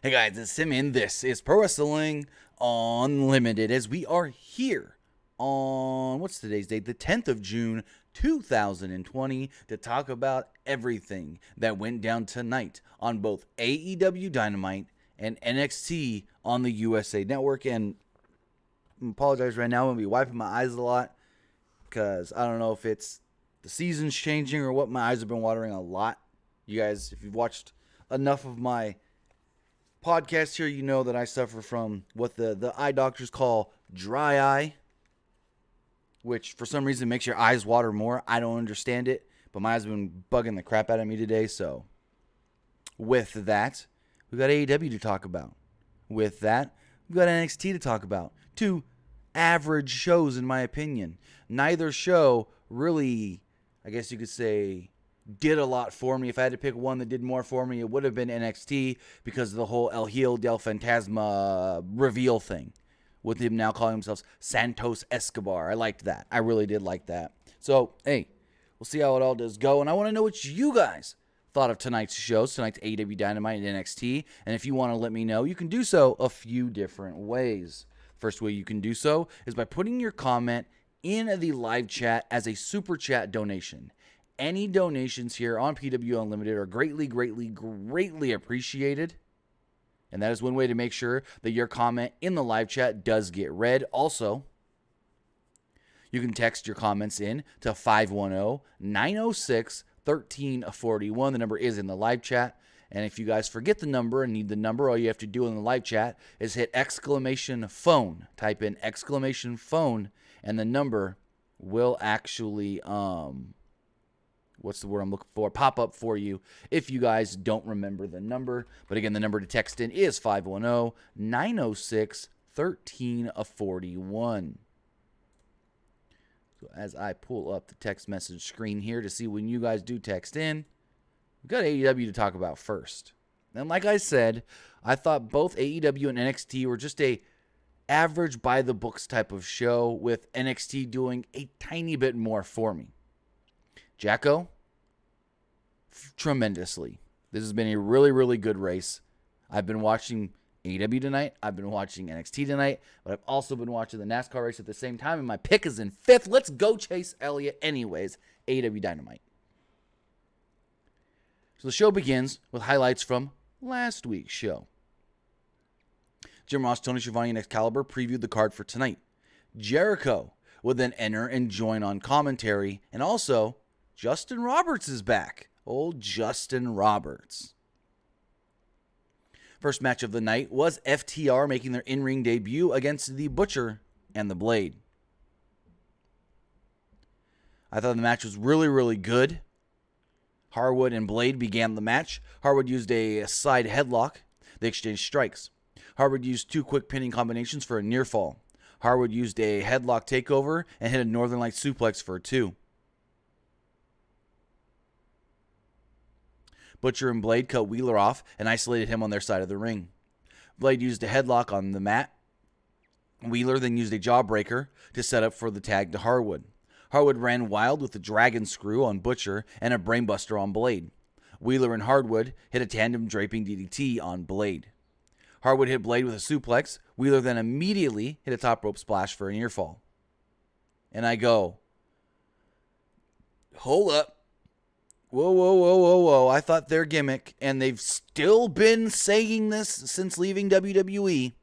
Hey guys, it's Tim and this is Pro Wrestling Unlimited as we are here on, what's today's date? The 10th of June, 2020 to talk about everything that went down tonight on both AEW Dynamite and NXT on the USA Network. And I apologize right now, I'm going to be wiping my eyes a lot because I don't know if it's the season's changing or what. My eyes have been watering a lot. You guys, if you've watched enough of my podcast here, you know that I suffer from what the eye doctors call dry eye, which for some reason makes your eyes water more. I don't understand it, but my eyes have been bugging the crap out of me today. So with that, we got AEW to talk about. With that, we got NXT to talk about. Two average shows, in my opinion. Neither show really, I guess you could say, did a lot for me. If I had to pick one that did more for me, it would have been NXT because of the whole El Hijo del Fantasma reveal thing, with him now calling himself Santos Escobar. I liked that. I really did like that. So, hey, we'll see how it all does go. And I want to know what you guys thought of tonight's shows, tonight's AEW Dynamite and NXT. And if you want to let me know, you can do so a few different ways. First way you can do so is by putting your comment in the live chat as a super chat donation. Any donations here on PWU Unlimited are greatly appreciated. And that is one way to make sure that your comment in the live chat does get read. Also, you can text your comments in to 510-906-1341. The number is in the live chat. And if you guys forget the number and need the number, all you have to do in the live chat is hit !phone. Type in !phone, and the number will actually what's the word I'm looking for? Pop up for you if you guys don't remember the number. But again, the number to text in is 510-906-1341. So as I pull up the text message screen here to see when you guys do text in, we've got AEW to talk about first. And like I said, I thought both AEW and NXT were just a average by the books type of show, with NXT doing a tiny bit more for me. Jacko, tremendously. This has been a really good race. I've been watching AEW tonight. I've been watching NXT tonight. But I've also been watching the NASCAR race at the same time. And my pick is in fifth. Let's go Chase Elliott anyways. AEW Dynamite. So the show begins with highlights from last week's show. Jim Ross, Tony Schiavone, and Excalibur previewed the card for tonight. Jericho would then enter and join on commentary. And also, Justin Roberts is back. Old Justin Roberts. First match of the night was FTR making their in-ring debut against the Butcher and the Blade. I thought the match was really good. Harwood and Blade began the match. Harwood used a side headlock. They exchanged strikes. Harwood used two quick pinning combinations for a near fall. Harwood used a headlock takeover and hit a Northern Light suplex for a 2. Butcher and Blade cut Wheeler off and isolated him on their side of the ring. Blade used a headlock on the mat. Wheeler then used a jawbreaker to set up for the tag to Harwood. Harwood ran wild with a dragon screw on Butcher and a brainbuster on Blade. Wheeler and Harwood hit a tandem draping DDT on Blade. Harwood hit Blade with a suplex. Wheeler then immediately hit a top rope splash for a near fall. And I go, hold up. Whoa. I thought their gimmick, and they've still been saying this since leaving WWE,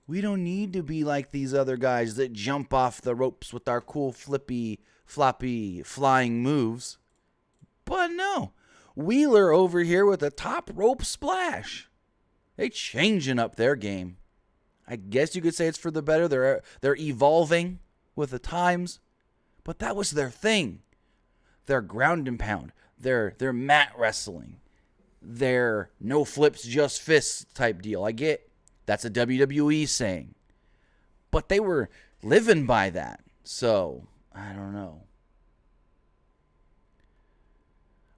we don't need to be like these other guys that jump off the ropes with our cool flippy, floppy, flying moves. But no, Wheeler over here with a top rope splash. They changing up their game. I guess you could say it's for the better. They're evolving with the times, but that was their thing. Their ground and pound, their mat wrestling, their no flips, just fists type deal. I get that's a WWE saying, but they were living by that. So, I don't know.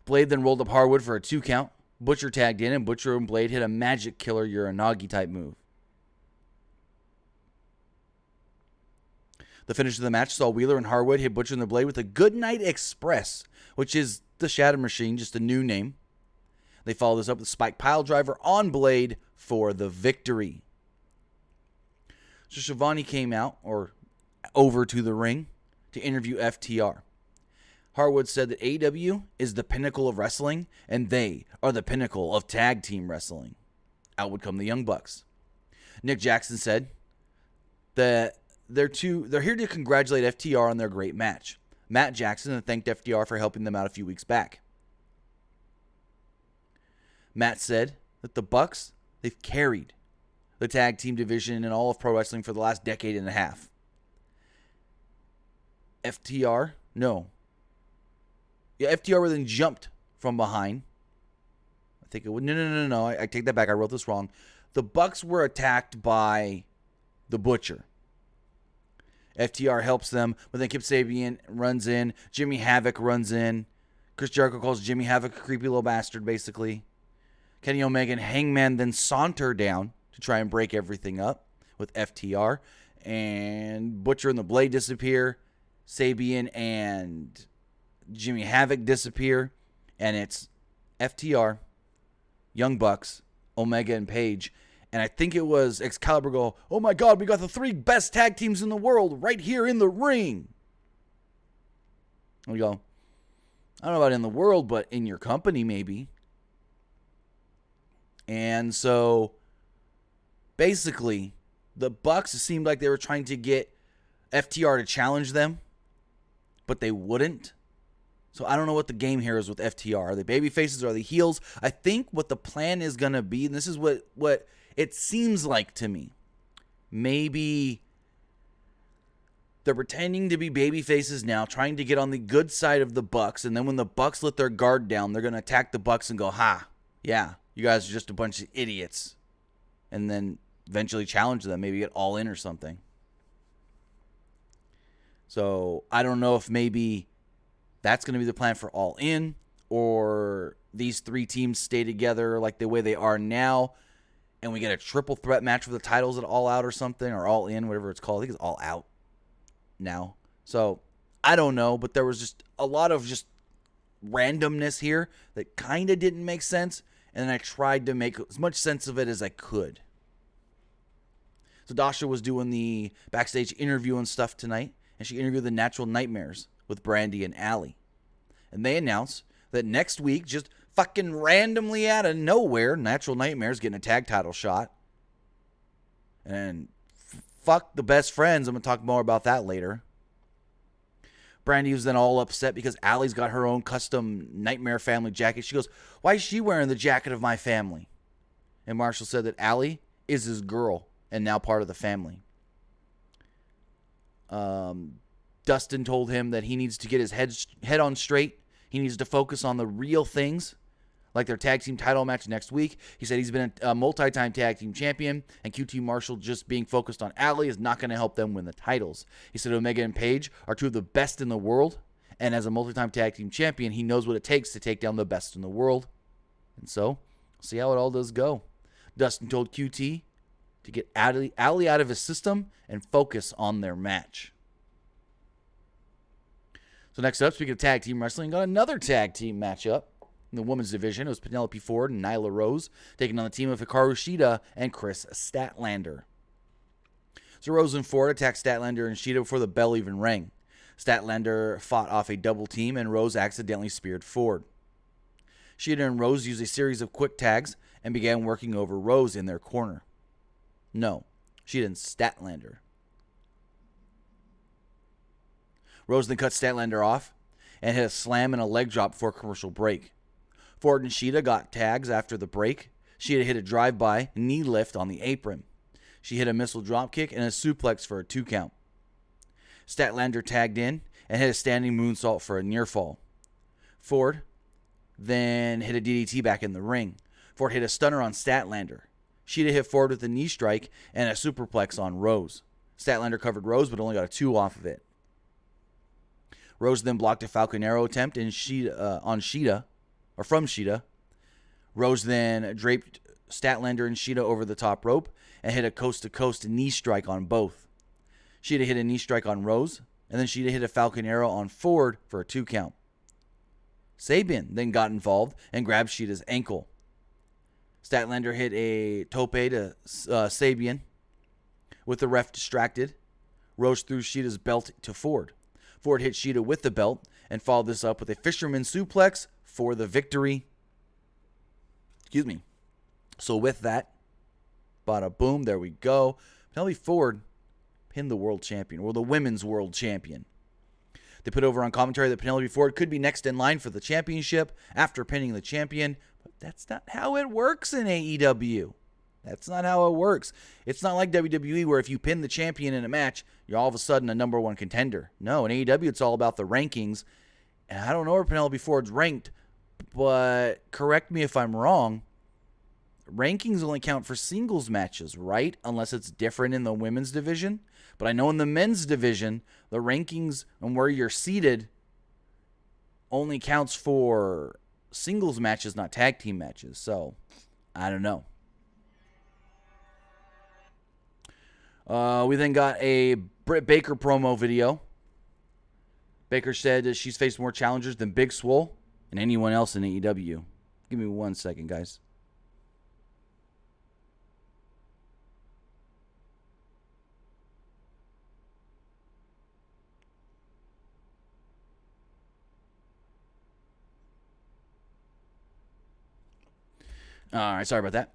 Blade then rolled up Harwood for a 2 count. Butcher tagged in, and Butcher and Blade hit a magic killer Uranagi type move. The finish of the match saw Wheeler and Harwood hit Butcher and the Blade with a Goodnight Express, which is the Shatter Machine, just a new name. They follow this up with Spike Piledriver on Blade for the victory. So Shivani came out, or over to the ring, to interview FTR. Harwood said that AEW is the pinnacle of wrestling, and they are the pinnacle of tag team wrestling. Out would come the Young Bucks. Nick Jackson said that they're here to congratulate FTR on their great match. Matt Jackson thanked FTR for helping them out a few weeks back. Matt said that the Bucks, they've carried the tag team division in all of pro wrestling for the last decade and a half. FTR were then jumped from behind. I think it would. No. I take that back. I wrote this wrong. The Bucks were attacked by the Butcher. FTR helps them, but then Kip Sabian runs in. Jimmy Havoc runs in. Chris Jericho calls Jimmy Havoc a creepy little bastard, basically. Kenny Omega and Hangman then saunter down to try and break everything up with FTR. And Butcher and the Blade disappear. Sabian and Jimmy Havoc disappear. And it's FTR, Young Bucks, Omega, and Page. And I think it was Excalibur go, "Oh my God, we got the 3 best tag teams in the world right here in the ring." And we go, "I don't know about in the world, but in your company maybe." And so basically, the Bucks seemed like they were trying to get FTR to challenge them, but they wouldn't. So I don't know what the game here is with FTR. Are they baby faces or are they heels? I think what the plan is going to be, and this is what it seems like to me, maybe they're pretending to be baby faces now, trying to get on the good side of the Bucks, and then when the Bucks let their guard down, they're going to attack the Bucks and go, "Ha, yeah, you guys are just a bunch of idiots," and then eventually challenge them, maybe get All In or something. So I don't know if maybe that's going to be the plan for All In, or these 3 teams stay together like the way they are now, and we get a triple threat match for the titles at All Out or something, or All In, whatever it's called. I think it's All Out now. So I don't know, but there was just a lot of just randomness here that kind of didn't make sense, and I tried to make as much sense of it as I could. So Dasha was doing the backstage interview and stuff tonight, and she interviewed the Natural Nightmares with Brandy and Allie. And they announced that next week, just fucking randomly out of nowhere, Natural Nightmares getting a tag title shot. And fuck the Best Friends. I'm going to talk more about that later. Brandy was then all upset because Allie's got her own custom Nightmare family jacket. She goes, "Why is she wearing the jacket of my family?" And Marshall said that Allie is his girl and now part of the family. Dustin told him that he needs to get his head on straight. He needs to focus on the real things, like their tag team title match next week. He said he's been a multi-time tag team champion, and QT Marshall just being focused on Allie is not going to help them win the titles. He said Omega and Page are 2 of the best in the world, and as a multi-time tag team champion, he knows what it takes to take down the best in the world. And so, see how it all does go. Dustin told QT to get Allie out of his system and focus on their match. So next up, speaking of tag team wrestling, got another tag team matchup in the women's division. It was Penelope Ford and Nyla Rose taking on the team of Hikaru Shida and Chris Statlander. So Rose and Ford attacked Statlander and Shida before the bell even rang. Statlander fought off a double team, and Rose accidentally speared Ford. Shida and Rose used a series of quick tags and began working over Rose in their corner. No, Shida and Statlander. Rose then cut Statlander off and hit a slam and a leg drop before commercial break. Ford and Shida got tags after the break. Shida hit a drive-by knee lift on the apron. She hit a missile dropkick and a suplex for a 2 count. Statlander tagged in and hit a standing moonsault for a near fall. Ford then hit a DDT back in the ring. Ford hit a stunner on Statlander. Shida hit Ford with a knee strike and a superplex on Rose. Statlander covered Rose but only got a 2 off of it. Rose then blocked a Falcon Arrow attempt from Shida. Rose then draped Statlander and Shida over the top rope and hit a coast-to-coast knee strike on both. Shida hit a knee strike on Rose, and then Shida hit a Falcon Arrow on Ford for a 2 count. Sabian then got involved and grabbed Shida's ankle. Statlander hit a tope to Sabian with the ref distracted. Roche threw Sheeta's belt to Ford. Ford hit Sheeta with the belt and followed this up with a fisherman suplex for the victory. Excuse me. So with that, bada boom, there we go. Penelope Ford pinned the world champion, or the women's world champion. They put over on commentary that Penelope Ford could be next in line for the championship after pinning the champion, but that's not how it works in AEW. That's not how it works. It's not like WWE where if you pin the champion in a match, you're all of a sudden a number one contender. No, in AEW it's all about the rankings, and I don't know where Penelope Ford's ranked, but correct me if I'm wrong, rankings only count for singles matches, right? Unless it's different in the women's division. But I know in the men's division, the rankings and where you're seated only counts for singles matches, not tag team matches. So, I don't know. We then got a Britt Baker promo video. Baker said that she's faced more challengers than Big Swole and anyone else in AEW. Give me 1 second, guys. All right, sorry about that.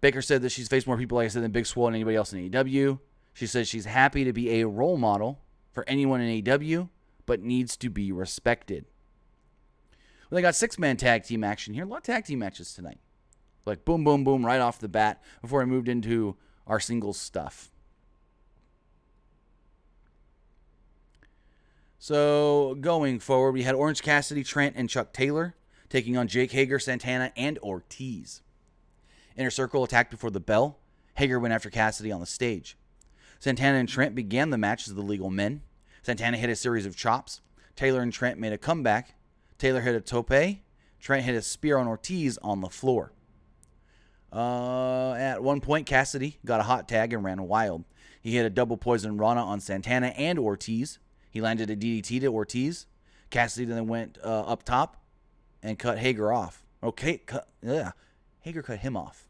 Baker said that she's faced more people, like I said, than Big Swole and anybody else in AEW. She says she's happy to be a role model for anyone in AEW, but needs to be respected. Well, they got 6-man tag team action here. A lot of tag team matches tonight. Like boom, boom, boom, right off the bat before I moved into our singles stuff. So going forward, we had Orange Cassidy, Trent, and Chuck Taylor taking on Jake Hager, Santana, and Ortiz. Inner Circle attacked before the bell. Hager went after Cassidy on the stage. Santana and Trent began the match as the legal men. Santana hit a series of chops. Taylor and Trent made a comeback. Taylor hit a tope. Trent hit a spear on Ortiz on the floor. At one point, Cassidy got a hot tag and ran wild. He hit a double poison Rana on Santana and Ortiz. He landed a DDT to Ortiz. Cassidy then went up top and cut Hager off. Hager cut him off.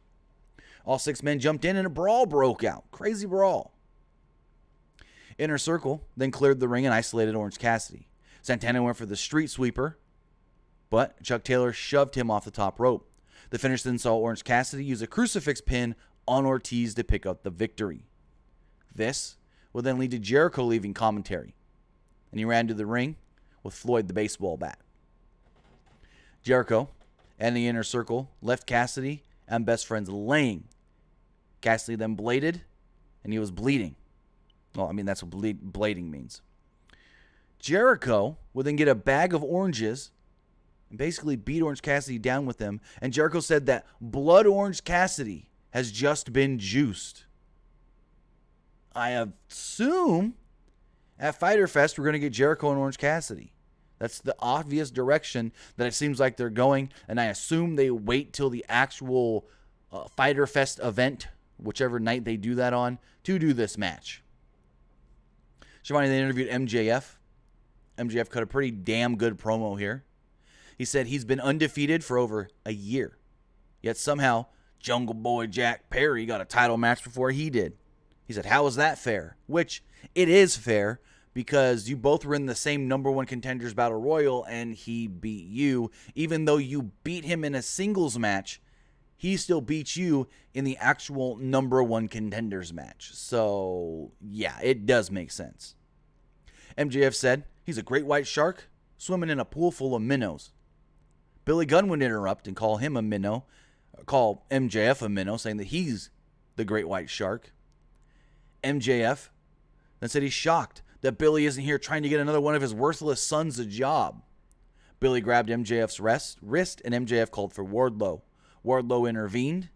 All 6 men jumped in and a brawl broke out. Crazy brawl. Inner Circle then cleared the ring and isolated Orange Cassidy. Santana went for the street sweeper, but Chuck Taylor shoved him off the top rope. The finish then saw Orange Cassidy use a crucifix pin on Ortiz to pick up the victory. This would then lead to Jericho leaving commentary, and he ran to the ring with Floyd the baseball bat. Jericho and the Inner Circle left Cassidy and Best Friends laying. Cassidy then bladed, and he was bleeding. Well, I mean, that's what blading means. Jericho would then get a bag of oranges and basically beat Orange Cassidy down with them. And Jericho said that Blood Orange Cassidy has just been juiced. I assume at Fyter Fest we're going to get Jericho and Orange Cassidy. That's the obvious direction that it seems like they're going. And I assume they wait till the actual Fyter Fest event, whichever night they do that on, to do this match. Shivani then interviewed MJF. MJF cut a pretty damn good promo here. He said he's been undefeated for over a year. Yet somehow, Jungle Boy Jack Perry got a title match before he did. He said, how is that fair? Which, it is fair, because you both were in the same number one contenders battle royal, and he beat you. Even though you beat him in a singles match, he still beat you in the actual number one contenders match. So, yeah, it does make sense. MJF said he's a great white shark swimming in a pool full of minnows. Billy Gunn would interrupt and call him a minnow, call MJF a minnow, saying that he's the great white shark. MJF then said he's shocked that Billy isn't here trying to get another one of his worthless sons a job. Billy grabbed MJF's wrist, and MJF called for Wardlow. Wardlow intervened,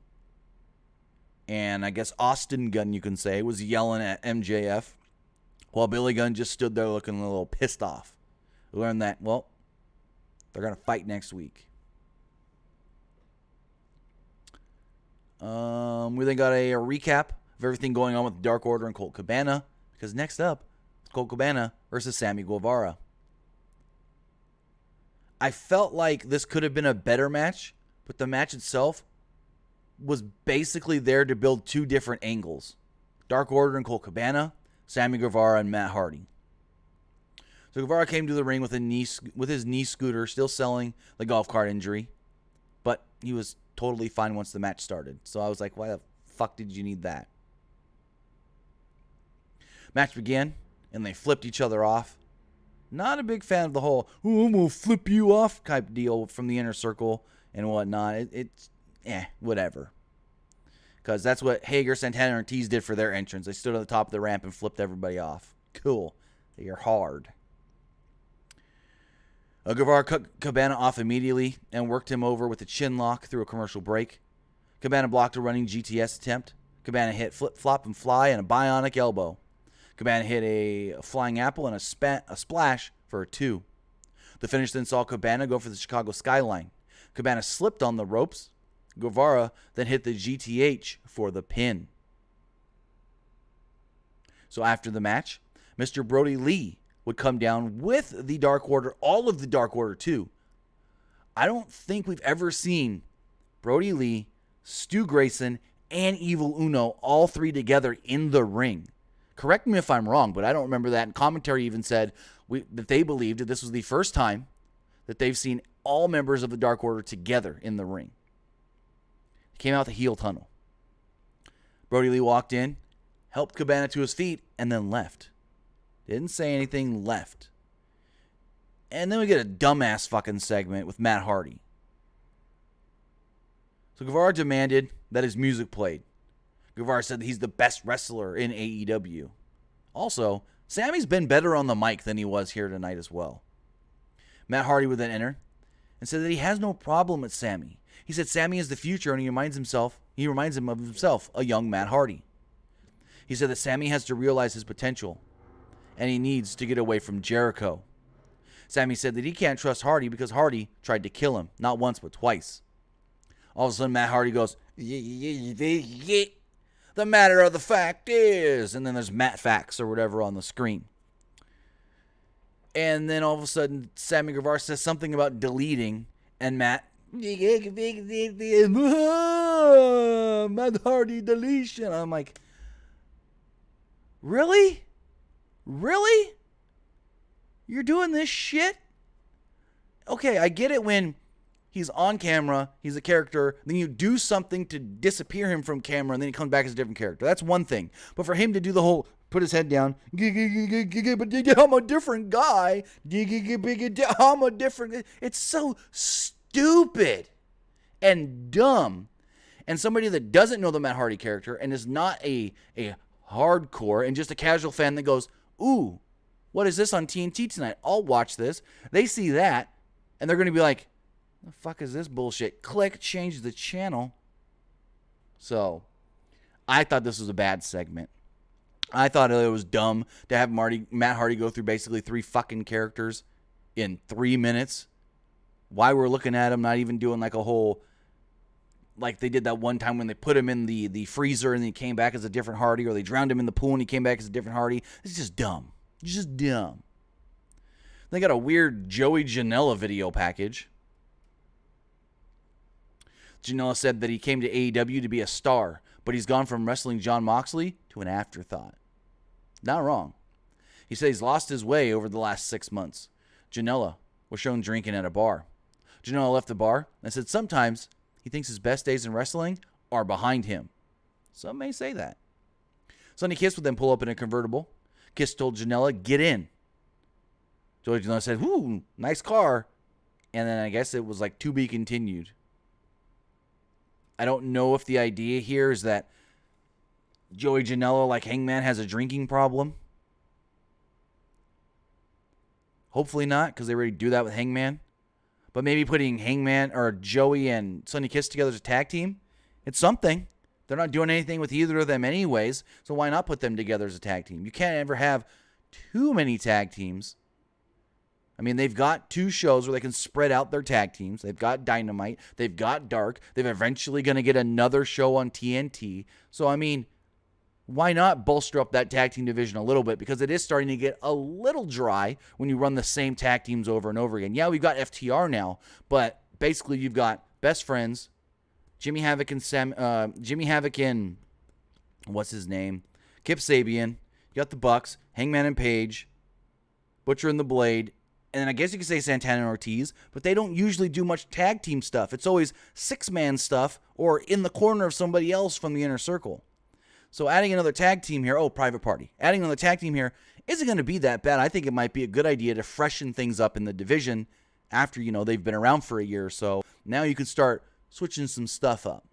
and I guess Austin Gunn, you can say, was yelling at MJF, while Billy Gunn just stood there looking a little pissed off. We learned that, well, they're going to fight next week. We then got a recap of everything going on with Dark Order and Colt Cabana, because next up, Colt Cabana versus Sammy Guevara. I felt like this could have been a better match, but the match itself was basically there to build two different angles. Dark Order and Colt Cabana, Sammy Guevara and Matt Hardy. So Guevara came to the ring with his knee scooter, still selling the golf cart injury. But he was totally fine once the match started. So I was like, why the fuck did you need that? Match began, and they flipped each other off. Not a big fan of the whole, oh, I'm going to flip you off type deal from the inner circle and whatnot. It's whatever. Because that's what Hager, Santana, and Ortiz did for their entrance. They stood on the top of the ramp and flipped everybody off. Cool. You're hard. Guevara cut Cabana off immediately and worked him over with a chin lock through a commercial break. Cabana blocked a running GTS attempt. Cabana hit flip, flop, and fly and a bionic elbow. Cabana hit a flying apple and a splash for a 2. The finish then saw Cabana go for the Chicago skyline. Cabana slipped on the ropes. Guevara then hit the GTH for the pin. So after the match, Mr. Brody Lee would come down with the Dark Order, all of the Dark Order too. I don't think we've ever seen Brody Lee, Stu Grayson, and Evil Uno all three together in the ring. Correct me if I'm wrong, but I don't remember that. And commentary even said that they believed that this was the first time that they've seen all members of the Dark Order together in the ring. He came out the heel tunnel. Brody Lee walked in, helped Cabana to his feet, and then left. Didn't say anything, left. And then we get a dumbass fucking segment with Matt Hardy. So Guevara demanded that his music played. Guevara said that he's the best wrestler in AEW. Also, Sammy's been better on the mic than he was here tonight as well. Matt Hardy would then enter and said that he has no problem with Sammy. He said Sammy is the future and he reminds him of himself, a young Matt Hardy. He said that Sammy has to realize his potential and he needs to get away from Jericho. Sammy said that he can't trust Hardy because Hardy tried to kill him, not once but twice. All of a sudden, Matt Hardy goes, the matter of the fact is, and then there's Matt Facts or whatever on the screen. And then all of a sudden, Sammy Guevara says something about deleting, and Matt Hardy deletion. I'm like, really? Really? You're doing this shit? Okay, I get it when he's on camera, he's a character, then you do something to disappear him from camera, and then he comes back as a different character. That's one thing. But for him to do the whole, put his head down, but I'm a different guy, I'm a different, it's so stupid and dumb. And somebody that doesn't know the Matt Hardy character and is not a hardcore and just a casual fan that goes, ooh, what is this on TNT tonight? I'll watch this. They see that, and they're going to be like, the fuck is this bullshit? Click, change the channel. So, I thought this was a bad segment. I thought it was dumb to have Matt Hardy go through basically 3 fucking characters in 3 minutes. Why we're looking at him, not even doing like a whole, like they did that one time when they put him in the freezer and then he came back as a different Hardy, or they drowned him in the pool and he came back as a different Hardy. It's just dumb. It's just dumb. They got a weird Joey Janela video package. Janela said that he came to AEW to be a star, but he's gone from wrestling Jon Moxley to an afterthought. Not wrong. He said he's lost his way over the last 6 months. Janela was shown drinking at a bar. Janela left the bar and said sometimes he thinks his best days in wrestling are behind him. Some may say that. Sonny Kiss would then pull up in a convertible. Kiss told Janela, get in. Joey Janela said, whoo, nice car. And then I guess it was like to be continued. I don't know if the idea here is that Joey Janela, like Hangman, has a drinking problem. Hopefully not, because they already do that with Hangman. But maybe putting Hangman or Joey and Sonny Kiss together as a tag team, it's something. They're not doing anything with either of them anyways, so why not put them together as a tag team? You can't ever have too many tag teams. I mean, they've got 2 shows where they can spread out their tag teams. They've got Dynamite. They've got Dark. They're eventually going to get another show on TNT. So, I mean, why not bolster up that tag team division a little bit? Because it is starting to get a little dry when you run the same tag teams over and over again. Yeah, we've got FTR now, but basically you've got Best Friends, Jimmy Havoc and what's his name? Kip Sabian. You got the Bucks, Hangman and Page, Butcher and the Blade, and I guess you could say Santana and Ortiz, but they don't usually do much tag team stuff. It's always 6-man stuff or in the corner of somebody else from the inner circle. So adding another tag team here, Private Party. Adding another tag team here isn't going to be that bad. I think it might be a good idea to freshen things up in the division after, they've been around for a year or so. Now you can start switching some stuff up.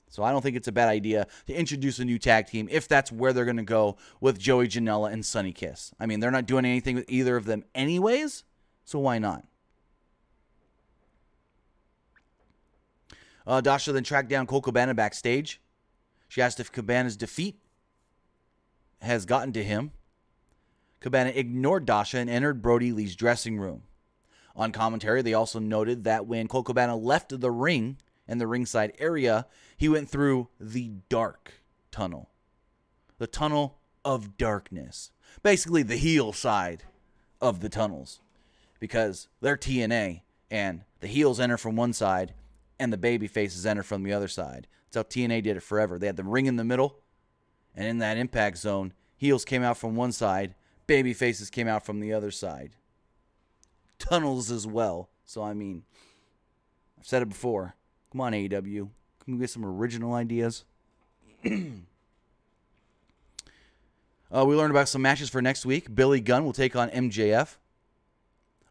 So I don't think it's a bad idea to introduce a new tag team if that's where they're going to go with Joey Janela and Sonny Kiss. I mean, they're not doing anything with either of them anyways, so why not? Dasha then tracked down Colt Cabana backstage. She asked if Cabana's defeat has gotten to him. Cabana ignored Dasha and entered Brody Lee's dressing room. On commentary, they also noted that when Colt Cabana left the ring and the ringside area, he went through the dark tunnel. The tunnel of darkness. Basically, the heel side of the tunnels. Because they're TNA, and the heels enter from one side, and the baby faces enter from the other side. That's how TNA did it forever. They had the ring in the middle, and in that impact zone, heels came out from one side, baby faces came out from the other side. Tunnels as well. So, I mean, I've said it before. Come on, AEW. Can we get some original ideas? We learned about some matches for next week. Billy Gunn will take on MJF.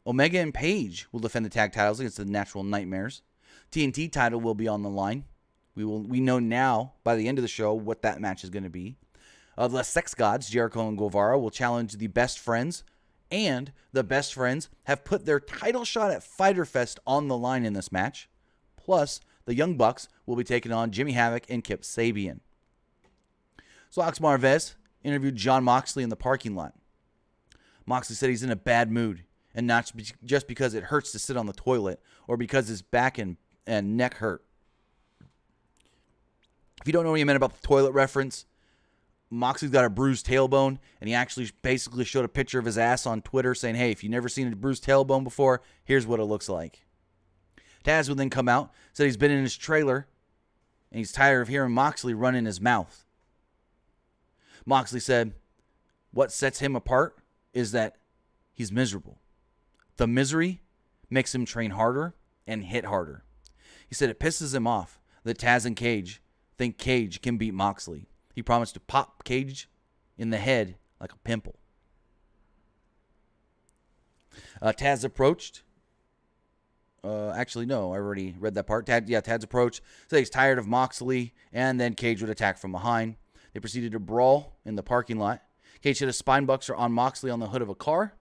Omega and Page will defend the tag titles against the Natural Nightmares. TNT title will be on the line. We know now, by the end of the show, what that match is going to be. The Sex Gods, Jericho and Guevara, will challenge the Best Friends. And the Best Friends have put their title shot at Fyter Fest on the line in this match. Plus, the Young Bucks will be taking on Jimmy Havoc and Kip Sabian. So Alex Marvez interviewed Jon Moxley in the parking lot. Moxley said he's in a bad mood, and not just because it hurts to sit on the toilet or because his back and neck hurt. If you don't know what he meant about the toilet reference, Moxley's got a bruised tailbone, and he actually basically showed a picture of his ass on Twitter saying, hey, if you've never seen a bruised tailbone before, here's what it looks like. Taz would then come out, said he's been in his trailer, and he's tired of hearing Moxley run in his mouth. Moxley said what sets him apart is that he's miserable. The misery makes him train harder and hit harder. He said it pisses him off that Taz and Cage think Cage can beat Moxley. He promised to pop Cage in the head like a pimple. Taz approached. Actually, no, I already read that part. Taz approached, said he's tired of Moxley, and then Cage would attack from behind. They proceeded to brawl in the parking lot. Cage hit a spinebuster on Moxley on the hood of a car.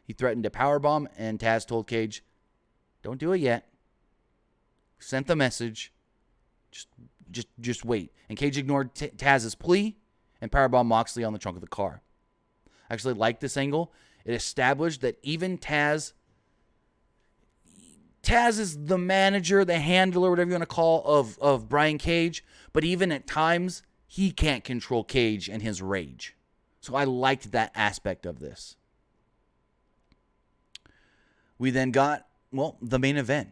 He threatened to powerbomb, and Taz told Cage, don't do it yet. Sent the message. Just wait. And Cage ignored Taz's plea and powerbombed Moxley on the trunk of the car. I actually like this angle. It established that even Taz is the manager, the handler, whatever you want to call, of Brian Cage. But even at times, he can't control Cage and his rage. So I liked that aspect of this. We then got, the main event.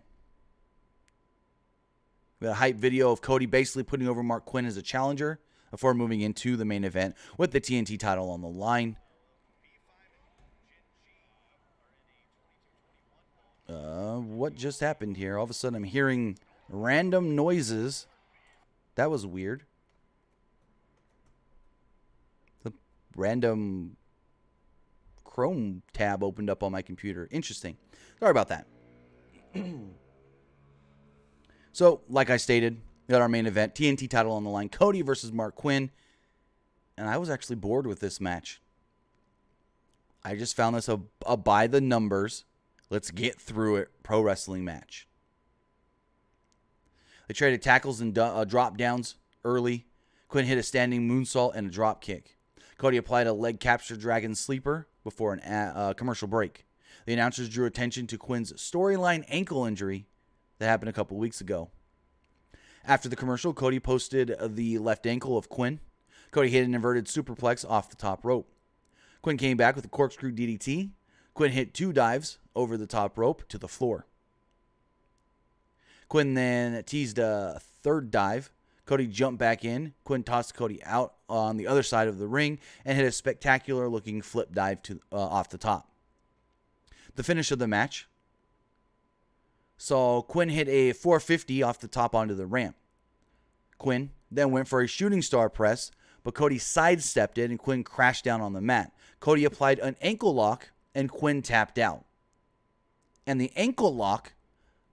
We had a hype video of Cody basically putting over Mark Quinn as a challenger before moving into the main event with the TNT title on the line. What just happened here? All of a sudden I'm hearing random noises. That was weird. The random Chrome tab opened up on my computer. Interesting. Sorry about that. So, like I stated, we got our main event, TNT title on the line, Cody versus Mark Quinn. And I was actually bored with this match. I just found this a by the numbers, let's get through it pro wrestling match. They traded tackles and drop downs early. Quinn hit a standing moonsault and a drop kick. Cody applied a leg capture dragon sleeper before a commercial break. The announcers drew attention to Quinn's storyline ankle injury that happened a couple weeks ago. After the commercial, Cody posted the left ankle of Quinn. Cody hit an inverted superplex off the top rope. Quinn came back with a corkscrew DDT. Quinn hit 2 dives over the top rope to the floor. Quinn then teased a third dive. Cody jumped back in. Quinn tossed Cody out on the other side of the ring and hit a spectacular-looking flip dive off the top. The finish of the match saw Quinn hit a 450 off the top onto the ramp. Quinn then went for a shooting star press, but Cody sidestepped it and Quinn crashed down on the mat. Cody applied an ankle lock and Quinn tapped out. And the ankle lock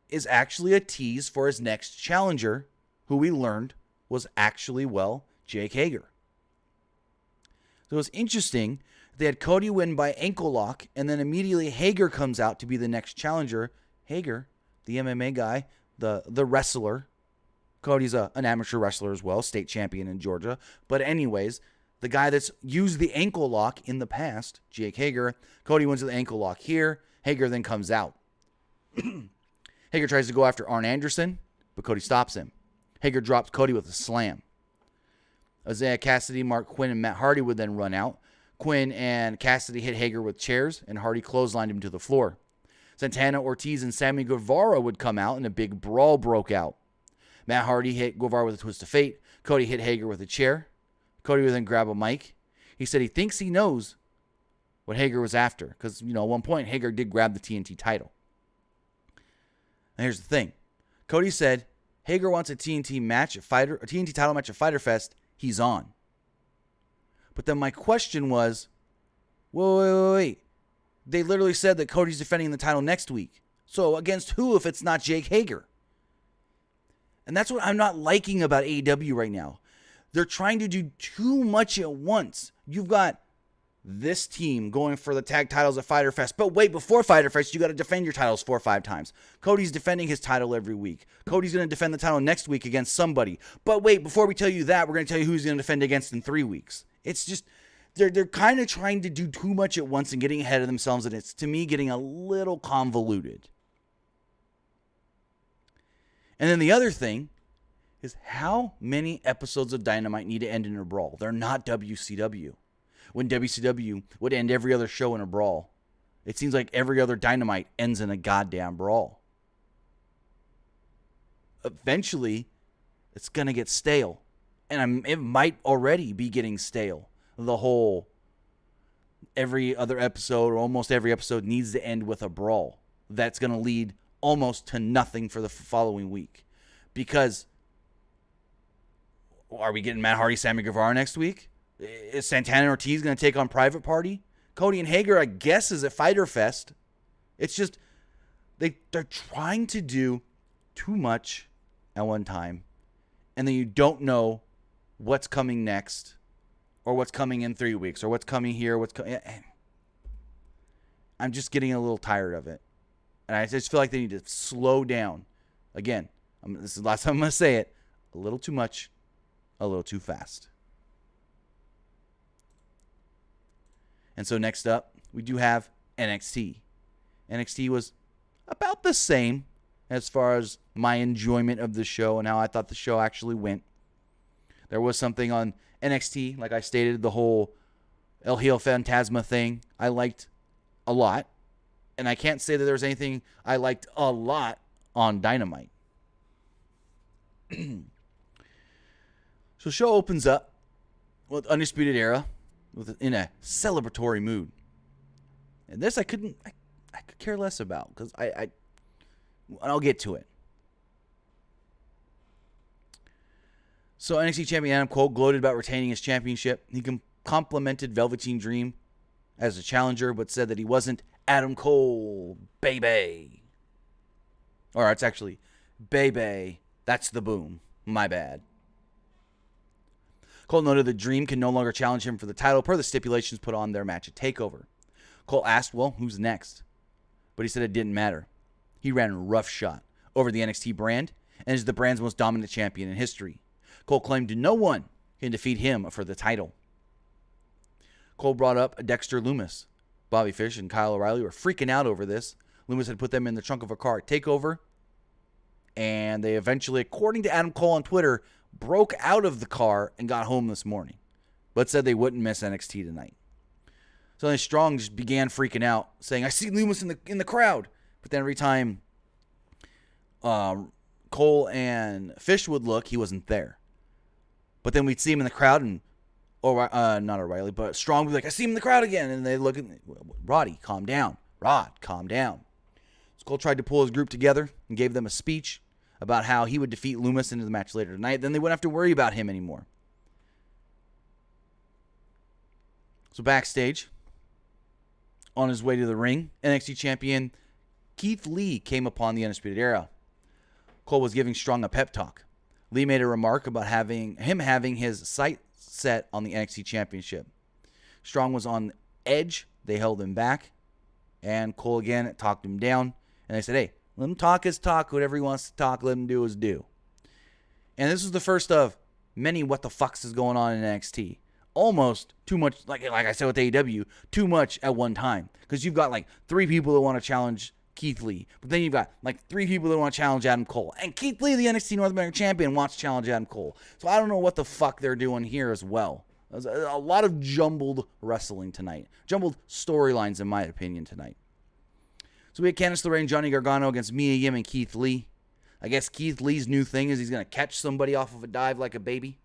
is actually a tease for his next challenger, who we learned was actually, Jake Hager. So it was interesting. They had Cody win by ankle lock, and then immediately Hager comes out to be the next challenger. Hager, the MMA guy, the wrestler. Cody's an amateur wrestler as well, state champion in Georgia. But anyways, the guy that's used the ankle lock in the past, Jake Hager. Cody wins with the ankle lock here. Hager then comes out. Hager tries to go after Arn Anderson, but Cody stops him. Hager drops Cody with a slam. Isaiah Cassidy, Mark Quinn, and Matt Hardy would then run out. Quinn and Cassidy hit Hager with chairs, and Hardy clotheslined him to the floor. Santana, Ortiz, and Sammy Guevara would come out, and a big brawl broke out. Matt Hardy hit Guevara with a twist of fate. Cody hit Hager with a chair. Cody would then grab a mic. He said he thinks he knows what Hager was after, because, at one point, Hager did grab the TNT title. And here's the thing. Cody said Hager wants a TNT title match at Fyter Fest. He's on. But then my question was, wait. They literally said that Cody's defending the title next week. So against who if it's not Jake Hager? And that's what I'm not liking about AEW right now. They're trying to do too much at once. You've got this team going for the tag titles at Fyter Fest. But wait, before Fyter Fest, you got to defend your titles 4 or 5 times. Cody's defending his title every week. Cody's going to defend the title next week against somebody. But wait, before we tell you that, we're going to tell you who he's going to defend against in 3 weeks. It's just, they're kind of trying to do too much at once and getting ahead of themselves, and it's, to me, getting a little convoluted. And then the other thing is, how many episodes of Dynamite need to end in a brawl? They're not WCW. When WCW would end every other show in a brawl, it seems like every other Dynamite ends in a goddamn brawl. Eventually, it's going to get stale. And it might already be getting stale. The whole every other episode, or almost every episode, needs to end with a brawl. That's going to lead almost to nothing for the following week. Because, are we getting Matt Hardy, Sammy Guevara next week? Is Santana and Ortiz going to take on Private Party? Cody and Hager, I guess, is at Fyter Fest. It's just, they're trying to do too much at one time. And then you don't know what's coming next, or what's coming in 3 weeks, or what's coming here, I'm just getting a little tired of it. And I just feel like they need to slow down. Again, this is the last time I'm going to say it. A little too much, a little too fast. And so next up, we do have NXT. NXT was about the same as far as my enjoyment of the show and how I thought the show actually went. There was something on NXT, like I stated, the whole El Hijo Fantasma thing I liked a lot. And I can't say that there was anything I liked a lot on Dynamite. So the show opens up with Undisputed Era in a celebratory mood. And this I could care less about, because I'll get to it. So NXT champion Adam Cole gloated about retaining his championship. He complimented Velveteen Dream as a challenger, but said that he wasn't Adam Cole, baby. Or it's actually, baby, that's the boom. My bad. Cole noted that Dream can no longer challenge him for the title per the stipulations put on their match at TakeOver. Cole asked, well, who's next? But he said it didn't matter. He ran roughshod over the NXT brand and is the brand's most dominant champion in history. Cole claimed no one can defeat him for the title. Cole brought up Dexter Lumis. Bobby Fish and Kyle O'Reilly were freaking out over this. Lumis had put them in the trunk of a car at TakeOver, and they eventually, according to Adam Cole on Twitter, broke out of the car and got home this morning, but said they wouldn't miss NXT tonight. So then Strong just began freaking out, saying, I see Lumis in the crowd. But then every time Cole and Fish would look, he wasn't there. But then we'd see him in the crowd, and not O'Reilly, but Strong would be like, I see him in the crowd again. And they look at Roddy, calm down. Rod, calm down. So Cole tried to pull his group together and gave them a speech about how he would defeat Lumis into the match later tonight. Then they wouldn't have to worry about him anymore. So backstage, on his way to the ring, NXT champion Keith Lee came upon the Undisputed Era. Cole was giving Strong a pep talk. Lee made a remark about having his sight set on the NXT championship. Strong was on edge. They held him back. And Cole again talked him down. And they said, hey, let him talk his talk. Whatever he wants to talk, let him do his do. And this was the first of many what the fucks is going on in NXT. Almost too much, like I said with AEW, too much at one time. Because you've got like 3 people that want to challenge Keith Lee. But then you've got like 3 people that want to challenge Adam Cole. And Keith Lee, the NXT North American champion, wants to challenge Adam Cole. So I don't know what the fuck they're doing here as well. There's a lot of jumbled wrestling tonight. Jumbled storylines, in my opinion, tonight. So we had Candice LeRae and Johnny Gargano against Mia Yim and Keith Lee. I guess Keith Lee's new thing is he's going to catch somebody off of a dive like a baby.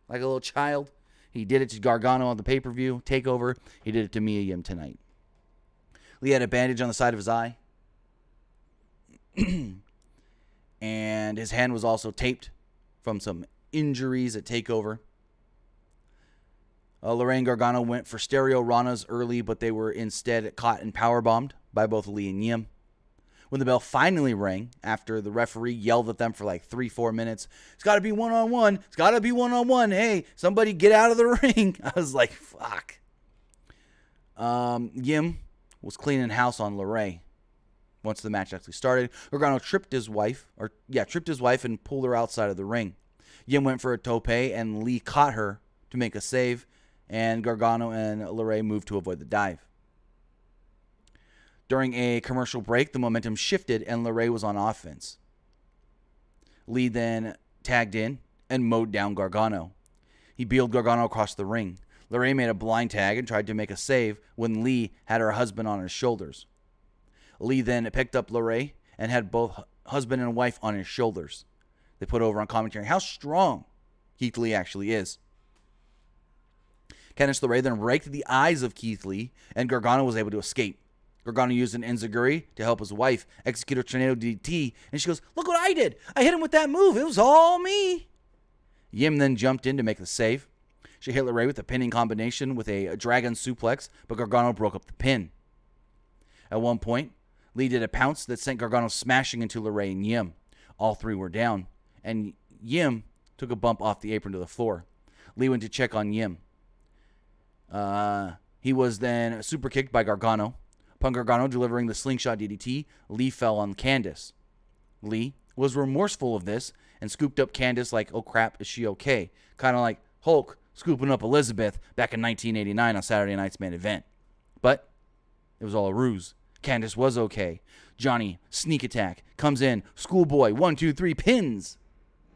Like a little child. He did it to Gargano on the pay-per-view takeover. He did it to Mia Yim tonight. Lee had a bandage on the side of his eye. And his hand was also taped from some injuries at takeover. LeRae and Gargano went for stereo Ranas early, but they were instead caught and powerbombed by both Lee and Yim. When the bell finally rang, after the referee yelled at them for like 3-4 minutes, it's got to be one-on-one. It's got to be one-on-one. Hey, somebody get out of the ring. I was like, fuck. Yim was cleaning house on LeRae once the match actually started. Gargano tripped his wife and pulled her outside of the ring. Yim went for a tope, and Lee caught her to make a save, and Gargano and LeRae moved to avoid the dive. During a commercial break, the momentum shifted and LeRae was on offense. Lee then tagged in and mowed down Gargano. He beeled Gargano across the ring. LeRae made a blind tag and tried to make a save when Lee had her husband on his shoulders. Lee then picked up LeRae and had both husband and wife on his shoulders. They put over on commentary how strong Keith Lee actually is. Candice LeRae then raked the eyes of Keith Lee, and Gargano was able to escape. Gargano used an enziguri to help his wife execute a tornado DDT, and she goes, look what I did. I hit him with that move. It was all me. Yim then jumped in to make the save. She hit LeRae with a pinning combination with a dragon suplex, but Gargano broke up the pin. At one point, Lee did a pounce that sent Gargano smashing into LeRae and Yim. All 3 were down, and Yim took a bump off the apron to the floor. Lee went to check on Yim. He was then super kicked by Gargano. Upon Gargano delivering the slingshot DDT, Lee fell on Candice. Lee was remorseful of this and scooped up Candice like, oh crap, is she okay? Kind of like Hulk scooping up Elizabeth back in 1989 on Saturday Night's Main Event. But it was all a ruse. Candice was okay. Johnny, sneak attack, comes in, schoolboy, 1, 2, 3, pins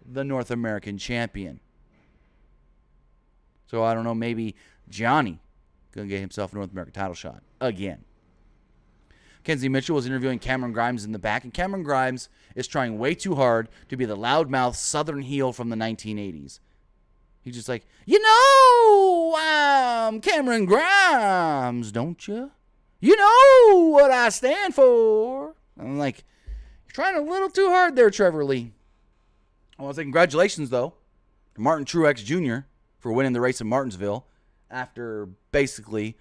the North American champion. So I don't know, maybe Johnny gonna get himself a North American title shot again. Kenzie Mitchell was interviewing Cameron Grimes in the back, and Cameron Grimes is trying way too hard to be the loudmouth Southern heel from the 1980s. He's just like, you know, I'm Cameron Grimes, don't you? You know what I stand for. I'm like, you're trying a little too hard there, Trevor Lee. I want to say congratulations, though, to Martin Truex Jr. for winning the race in Martinsville after basically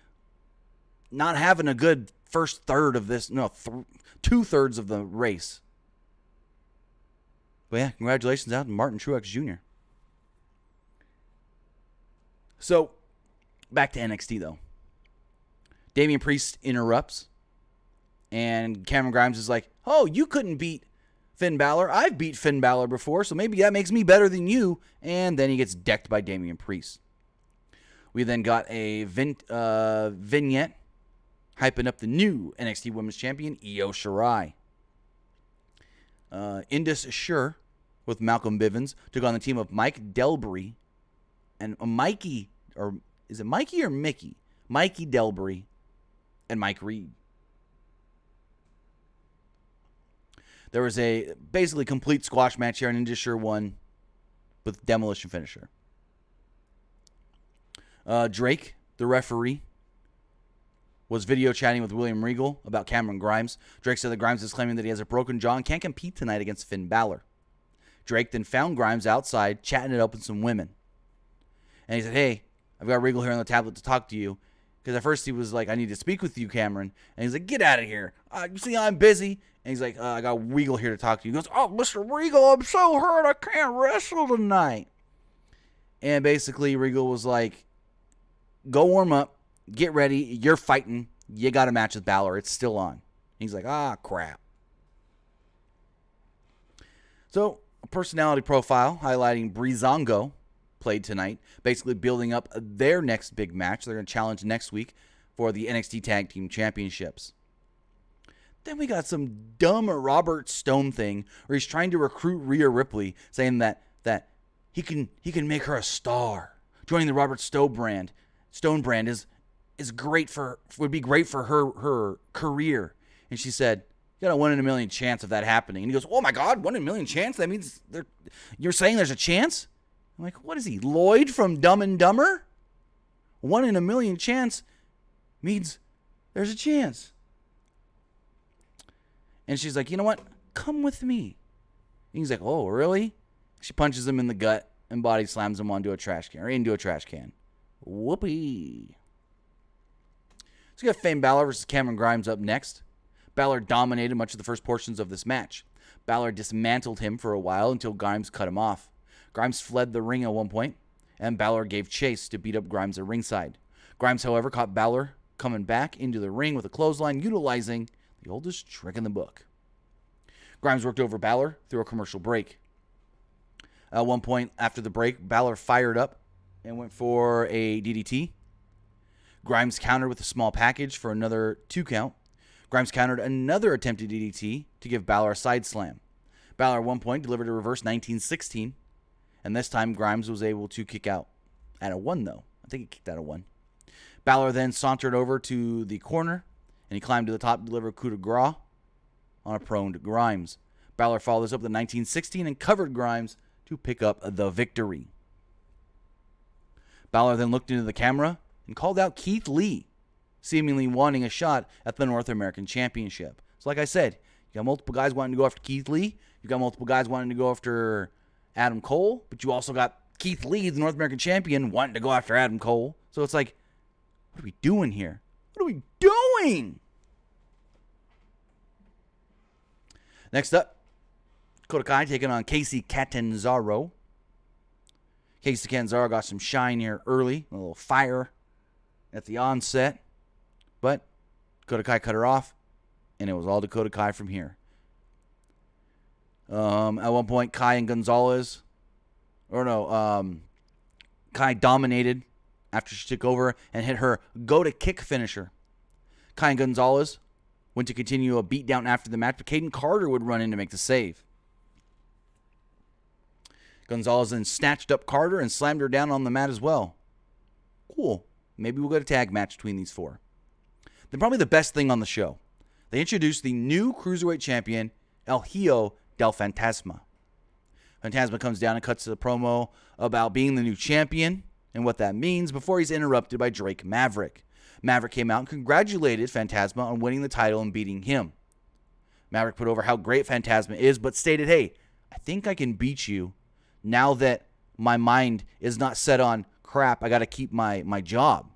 not having a good first third of this, 2/3 of the race. But yeah, congratulations out to Martin Truex Jr. So, back to NXT though. Damian Priest interrupts, and Cameron Grimes is like, oh, you couldn't beat Finn Balor. I've beat Finn Balor before, so maybe that makes me better than you. And then he gets decked by Damian Priest. We then got a vignette hyping up the new NXT Women's Champion, Io Shirai. Indus Sher with Malcolm Bivens took on the team of Mike Delbury and Mikey, or is it Mikey or Mickey? Mikey Delbury and Mike Reed. There was a basically complete squash match here, and Indusher won with demolition finisher. Drake, the referee, was video chatting with William Regal about Cameron Grimes. Drake said that Grimes is claiming that he has a broken jaw and can't compete tonight against Finn Balor. Drake then found Grimes outside, chatting it up with some women. And he said, hey, I've got Regal here on the tablet to talk to you. Because at first he was like, I need to speak with you, Cameron. And he's like, get out of here. You see, I'm busy. And he's like, I got Regal here to talk to you. He goes, oh, Mr. Regal, I'm so hurt. I can't wrestle tonight. And basically Regal was like, go warm up. Get ready. You're fighting. You got a match with Balor. It's still on. He's like, crap. So, a personality profile highlighting Breezango played tonight, basically building up their next big match. They're going to challenge next week for the NXT Tag Team Championships. Then we got some dumb Robert Stone thing where he's trying to recruit Rhea Ripley, saying that he can make her a star. Joining the Robert Stone brand would be great for her career. And she said, you got a 1 in a million chance of that happening. And he goes, oh my God, 1 in a million chance? That means you're saying there's a chance? I'm like, what is he, Lloyd from Dumb and Dumber? 1 in a million chance means there's a chance. And she's like, you know what? Come with me. And he's like, oh, really? She punches him in the gut and body slams him into a trash can. Whoopee. So we got Finn Balor versus Cameron Grimes up next. Balor dominated much of the first portions of this match. Balor dismantled him for a while until Grimes cut him off. Grimes fled the ring at one point, and Balor gave chase to beat up Grimes at ringside. Grimes, however, caught Balor coming back into the ring with a clothesline, utilizing the oldest trick in the book. Grimes worked over Balor through a commercial break. At one point after the break, Balor fired up and went for a DDT. Grimes countered with a small package for another 2 count. Grimes countered another attempted DDT to give Balor a side slam. Balor at one point delivered a reverse 1916, and this time Grimes was able to kick out at a 1, though. I think he kicked out a 1. Balor then sauntered over to the corner, and he climbed to the top to deliver a coup de grace on a prone to Grimes. Balor followed this up with a 1916 and covered Grimes to pick up the victory. Balor then looked into the camera and called out Keith Lee, seemingly wanting a shot at the North American Championship. So like I said, you got multiple guys wanting to go after Keith Lee. You got multiple guys wanting to go after Adam Cole. But you also got Keith Lee, the North American Champion, wanting to go after Adam Cole. So it's like, what are we doing here? What are we doing? Next up, Dakota Kai taking on Casey Catanzaro. Casey Catanzaro got some shine here early, a little fire at the onset. But Dakota Kai cut her off, and it was all Dakota Kai from here. At one point, Kai dominated after she took over and hit her go-to-kick finisher. Kai and Gonzalez went to continue a beatdown after the match, but Caden Carter would run in to make the save. Gonzalez then snatched up Carter and slammed her down on the mat as well. Cool. Maybe we'll get a tag match between these four. Then probably the best thing on the show. They introduced the new Cruiserweight Champion, El Hijo del Fantasma. Fantasma comes down and cuts a promo about being the new champion and what that means before he's interrupted by Drake Maverick. Maverick came out and congratulated Fantasma on winning the title and beating him. Maverick put over how great Fantasma is, but stated, hey, I think I can beat you now that my mind is not set on crap. I got to keep my job.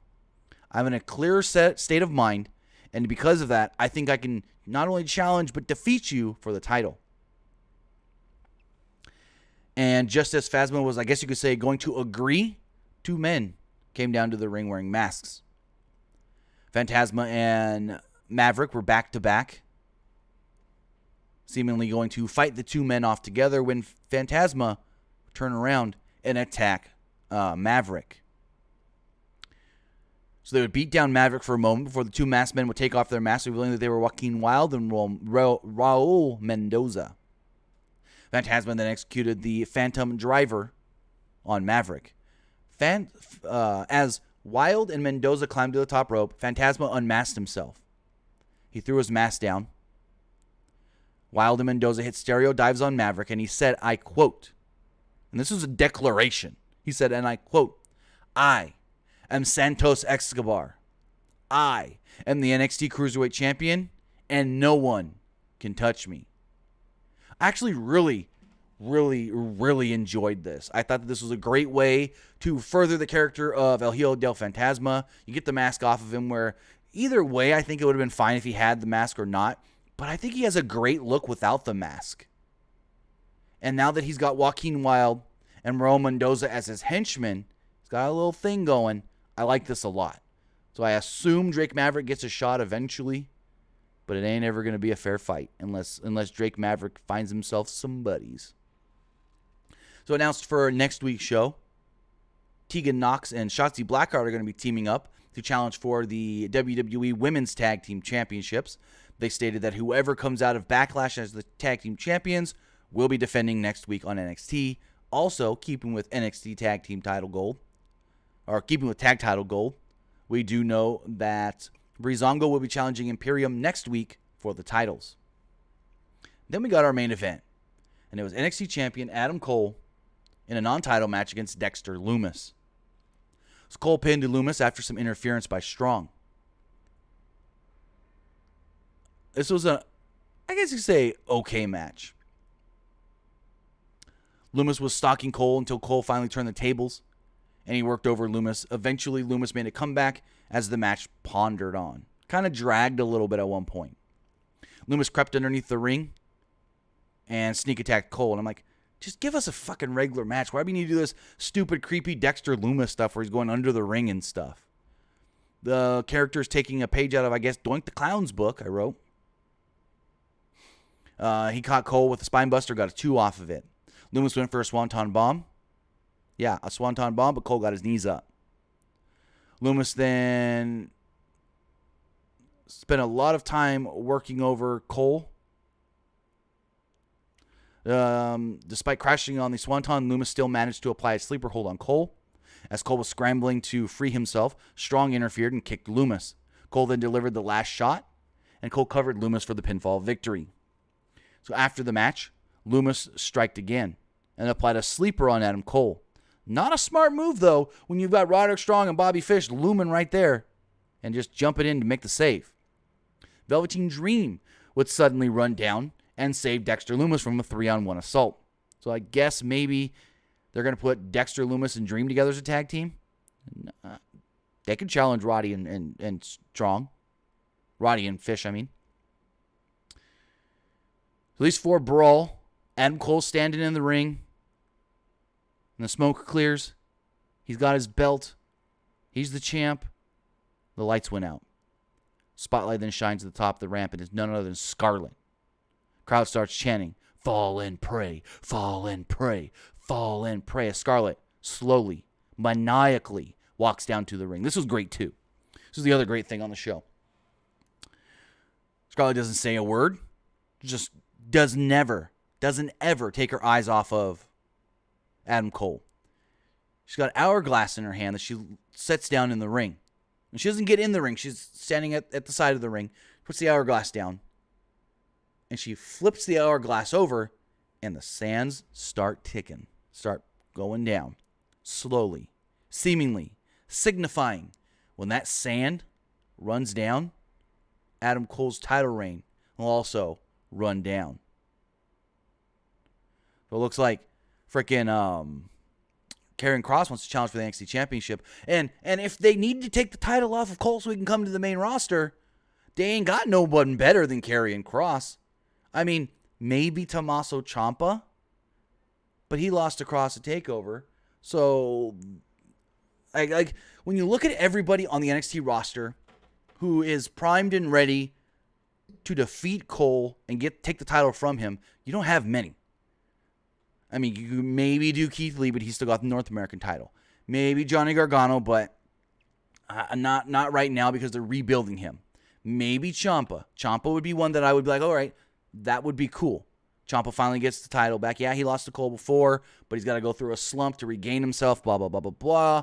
I'm in a clear state of mind, and because of that, I think I can not only challenge but defeat you for the title. And just as Phasma was, I guess you could say, going to agree, 2 men came down to the ring wearing masks. Fantasma and Maverick were back to back, seemingly going to fight the 2 men off together when Fantasma would turn around and attack Maverick. So they would beat down Maverick for a moment before the 2 masked men would take off their masks, revealing that they were Joaquin Wilde and Raul Mendoza. Fantasma then executed the Phantom Driver on Maverick. As Wilde and Mendoza climbed to the top rope, Fantasma unmasked himself. He threw his mask down. Wilder Mendoza hit stereo dives on Maverick, and he said, I quote, and this was a declaration. He said, and I quote, I am Santos Escobar. I am the NXT Cruiserweight Champion, and no one can touch me. I actually really enjoyed this. I thought that this was a great way to further the character of El Hijo del Fantasma. You get the mask off of him, where either way, I think it would have been fine if he had the mask or not. But I think he has a great look without the mask. And now that he's got Joaquin Wilde and Raul Mendoza as his henchmen, he's got a little thing going. I like this a lot. So I assume Drake Maverick gets a shot eventually. But it ain't ever going to be a fair fight unless Drake Maverick finds himself some buddies. So announced for next week's show, Tegan Nox and Shotzi Blackheart are going to be teaming up to challenge for the WWE Women's Tag Team Championships. They stated that whoever comes out of Backlash as the Tag Team Champions will be defending next week on NXT. Also, keeping with NXT Tag Team title gold, or keeping with Tag title gold, we do know that Breezango will be challenging Imperium next week for the titles. Then we got our main event, and it was NXT Champion Adam Cole in a non-title match against Dexter Lumis. So Cole pinned Lumis after some interference by Strong. This was I guess you could say, okay match. Lumis was stalking Cole until Cole finally turned the tables, and he worked over Lumis. Eventually, Lumis made a comeback as the match pondered on. Kind of dragged a little bit at one point. Lumis crept underneath the ring and sneak attacked Cole. And I'm like, just give us a fucking regular match. Why do we need to do this stupid, creepy Dexter Lumis stuff where he's going under the ring and stuff? The character's taking a page out of, I guess, Doink the Clown's book I wrote. He caught Cole with a spine buster, got a 2 off of it. Lumis went for a swanton bomb. Yeah, a swanton bomb, but Cole got his knees up. Lumis then spent a lot of time working over Cole. Despite crashing on the swanton, Lumis still managed to apply a sleeper hold on Cole. As Cole was scrambling to free himself, Strong interfered and kicked Lumis. Cole then delivered the last shot, and Cole covered Lumis for the pinfall victory. So after the match, Lumis striked again and applied a sleeper on Adam Cole. Not a smart move, though, when you've got Roderick Strong and Bobby Fish looming right there and just jumping in to make the save. Velveteen Dream would suddenly run down and save Dexter Lumis from a 3-on-1 assault. So I guess maybe they're going to put Dexter Lumis and Dream together as a tag team. They could challenge Roddy and Strong. Roddy and Fish, I mean. At least 4 brawl. Adam Cole standing in the ring. And the smoke clears. He's got his belt. He's the champ. The lights went out. Spotlight then shines at the top of the ramp and is none other than Scarlett. Crowd starts chanting, "Fall and pray, fall and pray, fall and pray." As Scarlett slowly, maniacally walks down to the ring. This was great too. This is the other great thing on the show. Scarlett doesn't say a word. Just doesn't ever take her eyes off of Adam Cole. She's got an hourglass in her hand that she sets down in the ring. And she doesn't get in the ring. She's standing at the side of the ring, puts the hourglass down, and she flips the hourglass over, and the sands start ticking, start going down, slowly, seemingly, signifying when that sand runs down, Adam Cole's title reign will also run down. So it looks like freaking Karrion Kross wants to challenge for the NXT Championship. And if they need to take the title off of Cole so he can come to the main roster, they ain't got no one better than Karrion Kross. I mean, maybe Tommaso Ciampa, but he lost to Kross at TakeOver. So, like when you look at everybody on the NXT roster who is primed and ready to defeat Cole and take the title from him, you don't have many. I mean, you maybe do Keith Lee, but he's still got the North American title. Maybe Johnny Gargano, but not right now because they're rebuilding him. Maybe Ciampa. Ciampa would be one that I would be like, all right, that would be cool. Ciampa finally gets the title back. Yeah, he lost to Cole before, but he's got to go through a slump to regain himself, blah, blah, blah, blah, blah.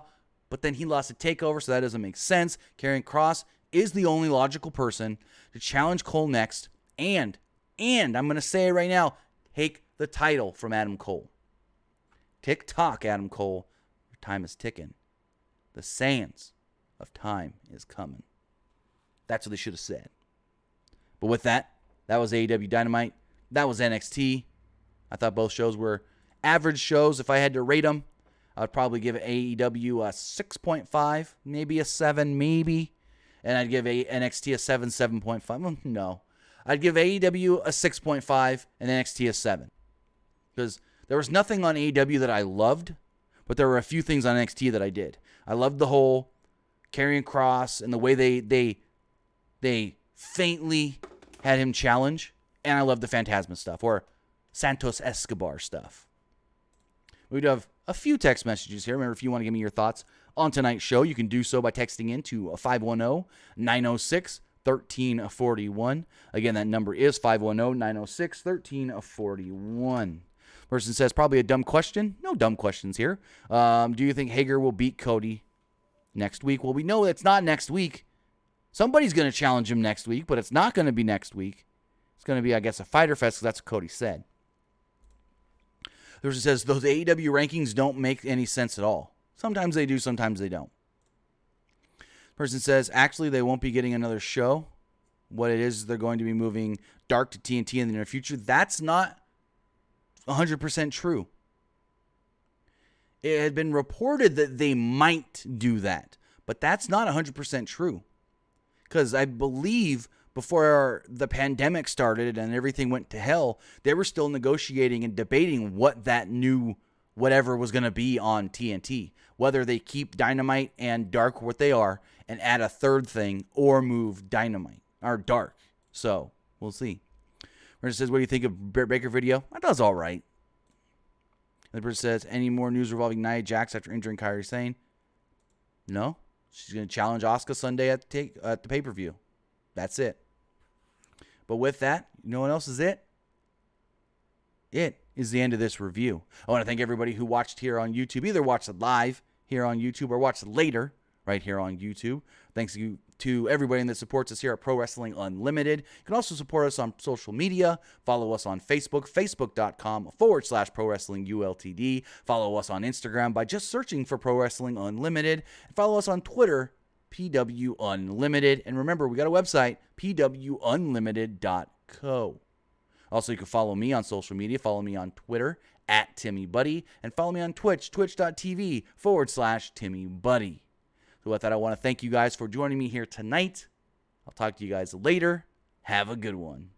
But then he lost a TakeOver, so that doesn't make sense. Karrion Kross is the only logical person to challenge Cole next and And I'm going to say it right now, take the title from Adam Cole. Tick-tock, Adam Cole. Your time is ticking. The sands of time is coming. That's what they should have said. But with that, that was AEW Dynamite. That was NXT. I thought both shows were average shows. If I had to rate them, I'd probably give AEW a 6.5, maybe a 7, maybe. And I'd give NXT a 7, 7.5. Well, no. I'd give AEW a 6.5 and NXT a 7. Because there was nothing on AEW that I loved, but there were a few things on NXT that I did. I loved the whole Karrion Kross and the way they faintly had him challenge. And I loved the Fantasma stuff, or Santos Escobar stuff. We do have a few text messages here. Remember, if you want to give me your thoughts on tonight's show, you can do so by texting in to 510-906-1341. Again, that number is 510-906-1341. Person says, probably a dumb question. No dumb questions here. Do you think Hager will beat Cody next week? Well, we know it's not next week. Somebody's going to challenge him next week, but it's not going to be next week. It's going to be, I guess, a Fighter Fest, because that's what Cody said. The person says, those AEW rankings don't make any sense at all. Sometimes they do, sometimes they don't. Person says, actually, they won't be getting another show. What it is, they're going to be moving Dark to TNT in the near future. That's not 100% true. It had been reported that they might do that, but that's not 100% true. Because I believe before the pandemic started and everything went to hell, they were still negotiating and debating what that new whatever was going to be on TNT. Whether they keep Dynamite and Dark what they are and add a third thing, or move Dynamite or Dark. So we'll see. Person says, what do you think of Britt Baker video? That was all right. And the person says, any more news revolving Nia Jax after injuring Kairi Sane? No. She's going to challenge Asuka Sunday at the pay-per-view. That's it. But with that, you know what else is it? It is the end of this review. I want to thank everybody who watched here on YouTube. Either watched it live here on YouTube or watched it later right here on YouTube. Thanks to everybody that supports us here at Pro Wrestling Unlimited. You can also support us on social media. Follow us on Facebook, facebook.com/Pro Wrestling ULTD. Follow us on Instagram by just searching for Pro Wrestling Unlimited. And follow us on Twitter, PW Unlimited. And remember, we got a website, pwunlimited.co. Also, you can follow me on social media. Follow me on Twitter, @TimmyBuddy. And follow me on Twitch, twitch.tv/TimmyBuddy. So with that, I want to thank you guys for joining me here tonight. I'll talk to you guys later. Have a good one.